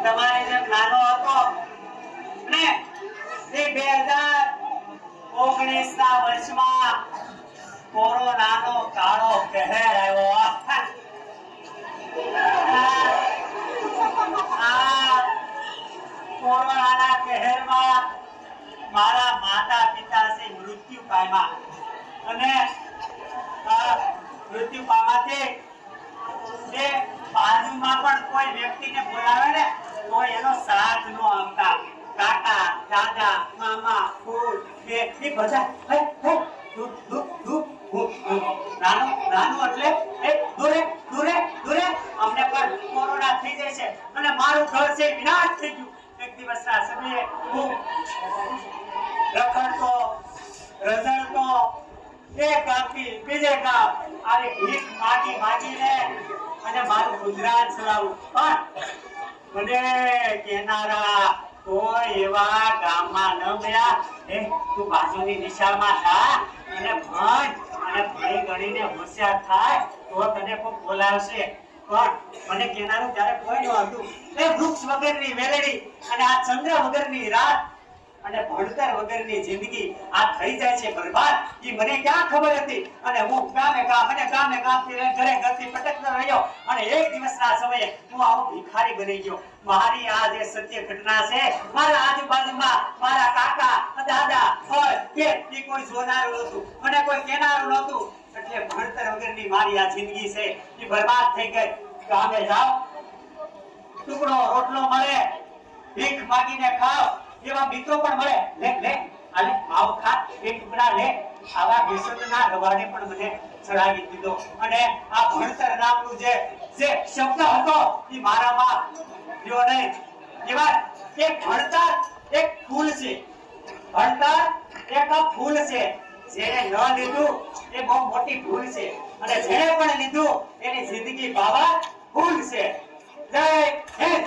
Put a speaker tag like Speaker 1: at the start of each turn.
Speaker 1: તમારે જેમ નાનો હતો ને તે 2019 ના વર્ષમાં કોરોનાનો કાળો કહેર આવ્યો. કોરોનાના કહેરમાં મારા માતા પિતા છે મૃત્યુ પામ્યા અને મૃત્યુ પામવાથી જે બાજુમાં પણ કોઈ વ્યક્તિને બોલાવે ને તો એનો સાથ ન આપતા. કાકા, દાદા, મામા, ફૂલ એ બધા નાનું એટલે દૂરે દૂરે દૂરે અમને પણ કોરોના થઈ જશે અને મારું ઘર છે વિનાશ થઈ ગયું. એક દિવસના સમયે હું રખડતો રઝળતો એક ગામથી બીજે ગામ આવી ભીખ માગી માગીને અને મારું ગુજરાન ચલાવું. પણ મને કેનારા કોઈ એવા ગામમાં ન મળ્યા. તું બાજુની નિશાળમાં જા અને ભણ અને ભણી ગણીને હોશિયાર થાય તો તને કોઈ બોલાવશે. પણ મને કેનારું ત્યારે કોઈ ન હતું. એ વૃક્ષ વગરની વેલડી અને આ ચંદ્ર વગરની રાત અને ભણતર વગરની જિંદગી આ થઈ જાય છે બરબાદ. ઈ મને ક્યાં ખબર હતી. અને હું ગામે ગામથી ઘરે ઘરથી ભટકતો રહ્યો અને એક દિવસના સમયે હું આવો ભિખારી બની ગયો. મારી આ જે સત્ય ઘટના છે મારા આજુબાજુમાં મારા કાકા દાદા હોય કે ઈ કોઈ જોનારું નહોતું, મને કોઈ કહેનારું નહોતું. એટલે ભણતર વગરની મારી આ જિંદગી છે ઈ બરબાદ થઈ ગઈ. ગામે જાઓ ટુકડો રોટલો મળે, ભીખ માગીને ખાઓ એવા મિત્રો પણ મળે. લે લે આલે આવ ખા એક ટુકડા લે. આવા બેસનના રવાડે પણ મને ચડાવી દીધો અને આ ભણતર નામનું જે શબ્દ હતો એ મારામાં રહ્યો નહીં. એવા એક ભણતર એક ફૂલ છે. ભણતર એક ફૂલ છે. જેને ન લીધું એ બહુ મોટી ભૂલ છે અને જેને પણ લીધું એની જિંદગી બાવા ફૂલ છે. જય હિન્દ.